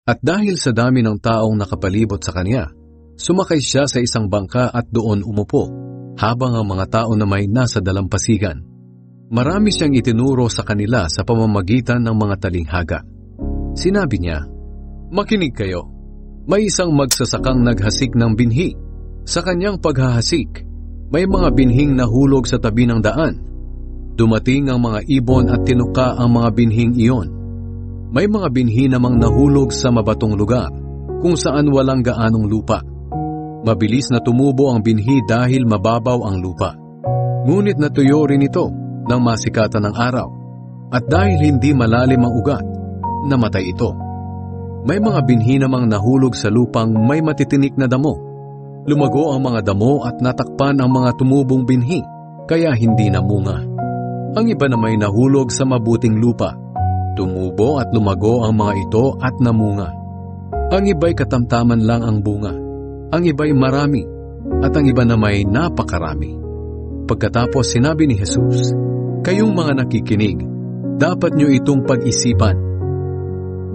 At dahil sa dami ng taong nakapalibot sa kanya, sumakay siya sa isang bangka at doon umupo, habang ang mga tao na may nasa dalampasigan. Marami siyang itinuro sa kanila sa pamamagitan ng mga talinghaga. Sinabi niya, "Makinig kayo. May isang magsasakang naghasik ng binhi. Sa kanyang paghahasik, may mga binhing nahulog sa tabi ng daan. Dumating ang mga ibon at tinuka ang mga binhing iyon. May mga binhi namang nahulog sa mabatong lugar, kung saan walang gaanong lupa. Mabilis na tumubo ang binhi dahil mababaw ang lupa. Ngunit natuyo rin ito nang masikatan ng araw, at dahil hindi malalim ang ugat, namatay ito. May mga binhi namang nahulog sa lupang may matitinik na damo. Lumago ang mga damo at natakpan ang mga tumubong binhi, kaya hindi namunga. Ang iba na may nahulog sa mabuting lupa. Tumubo at lumago ang mga ito at namunga. Ang iba'y katamtaman lang ang bunga. Ang iba'y marami, at ang iba na may napakarami." Pagkatapos sinabi ni Jesus, "Kayong mga nakikinig, dapat nyo itong pag-isipan.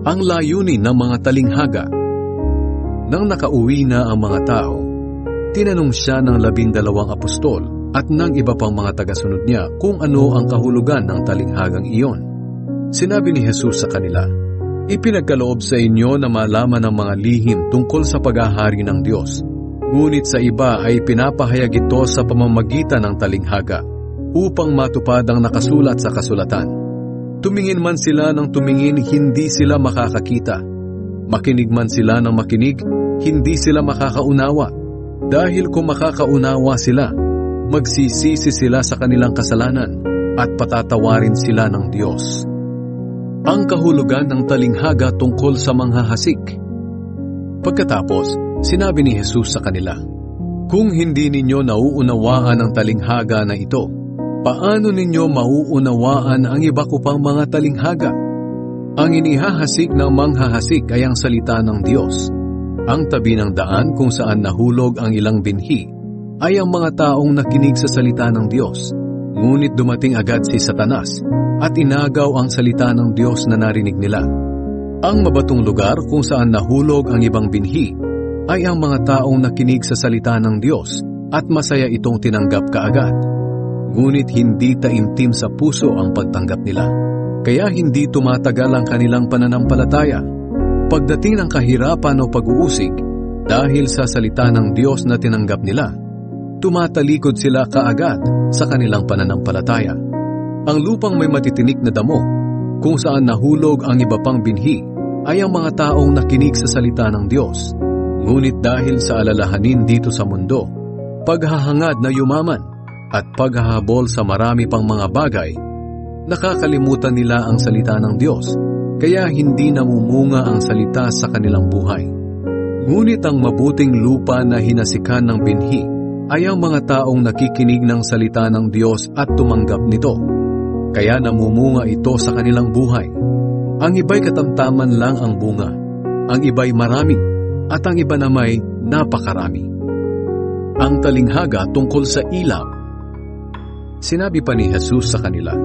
Ang layunin ng mga talinghaga." Nang nakauwi na ang mga tao, tinanong siya ng 12 apostol at ng iba pang mga tagasunod niya kung ano ang kahulugan ng talinghagang iyon. Sinabi ni Jesus sa kanila, "Ipinagkaloob sa inyo na malaman ang mga lihim tungkol sa paghahari ng Diyos. Ngunit sa iba ay pinapahayag ito sa pamamagitan ng talinghaga, upang matupad ang nakasulat sa kasulatan. Tumingin man sila ng tumingin, hindi sila makakakita. Makinig man sila ng makinig, hindi sila makakaunawa. Dahil kung makakaunawa sila, magsisisi sila sa kanilang kasalanan at patatawarin sila ng Diyos." Ang kahulugan ng talinghaga tungkol sa manghahasik. Pagkatapos, sinabi ni Jesus sa kanila, "Kung hindi ninyo nauunawaan ang talinghaga na ito, paano ninyo mauunawaan ang iba ko pang mga talinghaga? Ang inihahasik ng manghahasik ay ang salita ng Diyos. Ang tabi ng daan kung saan nahulog ang ilang binhi ay ang mga taong nakinig sa salita ng Diyos. Ngunit dumating agad si Satanas at inagaw ang salita ng Diyos na narinig nila. Ang mabatong lugar kung saan nahulog ang ibang binhi ay ang mga taong nakinig sa salita ng Diyos at masaya itong tinanggap kaagad. Ngunit hindi taimtim sa puso ang pagtanggap nila, kaya hindi tumatagal ang kanilang pananampalataya. Pagdating ng kahirapan o pag-uusig, dahil sa salita ng Diyos na tinanggap nila, tumatalikod sila kaagad sa kanilang pananampalataya. Ang lupang may matitinik na damo, kung saan nahulog ang iba pang binhi, ay ang mga taong nakinig sa salita ng Diyos. Ngunit dahil sa alalahanin dito sa mundo, paghahangad na yumaman, at paghahabol sa marami pang mga bagay, nakakalimutan nila ang salita ng Diyos, kaya hindi namumunga ang salita sa kanilang buhay. Ngunit ang mabuting lupa na hinasikan ng binhi ay ang mga taong nakikinig ng salita ng Diyos at tumanggap nito, kaya namumunga ito sa kanilang buhay. Ang iba'y katamtaman lang ang bunga, ang iba'y marami, at ang iba na may napakarami. Ang talinghaga tungkol sa ilaw. Sinabi pa ni Jesus sa kanila,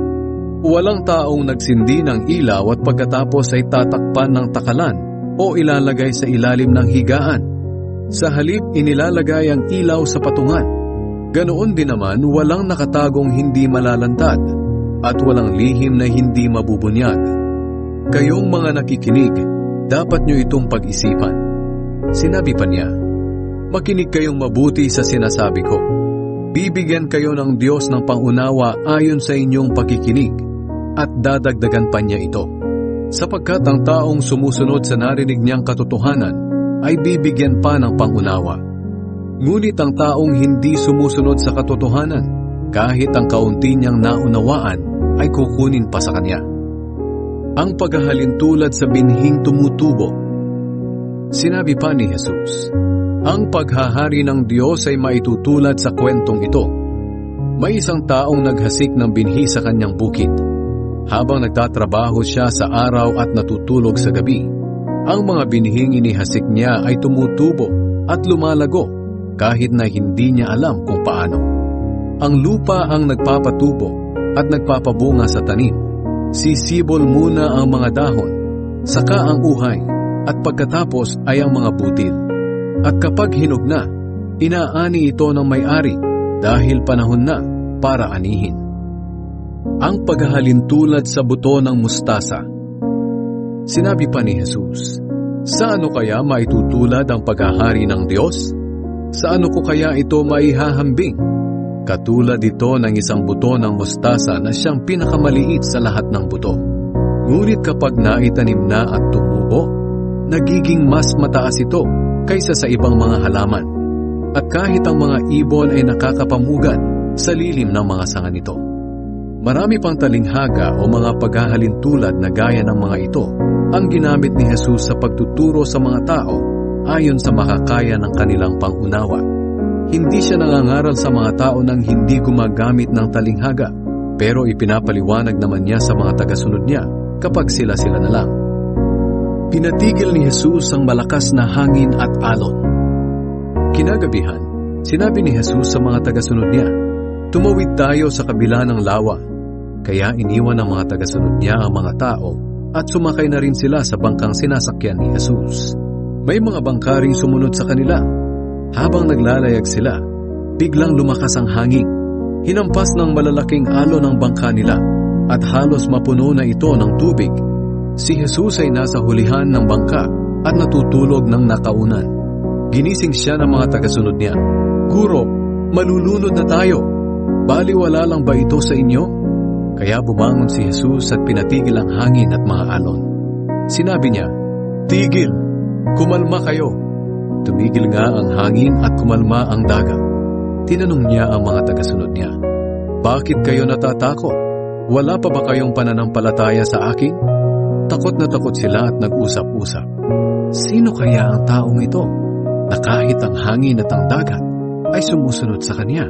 "Walang taong nagsindi ng ilaw at pagkatapos ay tatakpan ng takalan o ilalagay sa ilalim ng higaan. Sa halip, inilalagay ang ilaw sa patungan. Ganoon din naman, walang nakatagong hindi malalantad at walang lihim na hindi mabubunyag. Kayong mga nakikinig, dapat nyo itong pag-isipan." Sinabi pa niya, "Makinig kayong mabuti sa sinasabi ko. Bibigyan kayo ng Diyos ng pangunawa ayon sa inyong pakikinig, at dadagdagan pa niya ito. Sapagkat ang taong sumusunod sa narinig niyang katotohanan ay bibigyan pa ng pangunawa. Ngunit ang taong hindi sumusunod sa katotohanan, kahit ang kaunti niyang naunawaan, ay kukunin pa sa kanya." Ang paghahalin tulad sa binhing tumutubo. Sinabi pa ni Jesus, "Ang paghahari ng Diyos ay maitutulad sa kwentong ito. May isang taong naghasik ng binhi sa kanyang bukid. Habang nagtatrabaho siya sa araw at natutulog sa gabi, ang mga binhing inihasik niya ay tumutubo at lumalago kahit na hindi niya alam kung paano. Ang lupa ang nagpapatubo at nagpapabunga sa tanim. Sisibol muna ang mga dahon, saka ang uhay, at pagkatapos ay ang mga butil. At kapag hinog na, inaani ito ng may-ari dahil panahon na para anihin. Ang paghahalin tulad sa buto ng mustasa. Sinabi pa ni Jesus, "Sa ano kaya maitutulad ang paghahari ng Diyos? Sa ano ko kaya ito maihahambing? Katulad ito ng isang buto ng mustasa na siyang pinakamaliit sa lahat ng buto. Ngunit kapag naitanim na at tumubo, nagiging mas mataas ito kaysa sa ibang mga halaman. At kahit ang mga ibon ay nakakapamugad sa lilim ng mga sanga nito." Marami pang talinghaga o mga paghahalin tulad na gaya ng mga ito ang ginamit ni Jesus sa pagtuturo sa mga tao ayon sa makakaya ng kanilang pangunawa. Hindi siya nangangaral sa mga tao nang hindi gumagamit ng talinghaga, pero ipinapaliwanag naman niya sa mga tagasunod niya kapag sila-sila na lang. Pinatigil ni Jesus ang malakas na hangin at alon. Kinagabihan, sinabi ni Jesus sa mga tagasunod niya, "Tumawid tayo sa kabila ng lawa." Kaya iniwan ng mga tagasunod niya ang mga tao at sumakay na rin sila sa bangkang sinasakyan ni Jesus. May mga bangka ring sumunod sa kanila. Habang naglalayag sila, biglang lumakas ang hangin. Hinampas ng malalaking alon ang bangka nila at halos mapuno na ito ng tubig. Si Jesus ay nasa hulihan ng bangka at natutulog ng nakaunan. Ginising siya ng mga tagasunod niya, "Guro, malulunod na tayo. Baliwala lang ba ito sa inyo?" Kaya bumangon si Jesus at pinatigil ang hangin at mga alon. Sinabi niya, "Tigil, kumalma kayo." Tumigil nga ang hangin at kumalma ang dagat. Tinanong niya ang mga tagasunod niya, "Bakit kayo natatakot? Wala pa ba kayong pananampalataya sa akin?" Takot na takot sila at nag-usap-usap. Sino kaya ang taong ito na kahit ang hangin at ang dagat ay sumusunod sa kanya?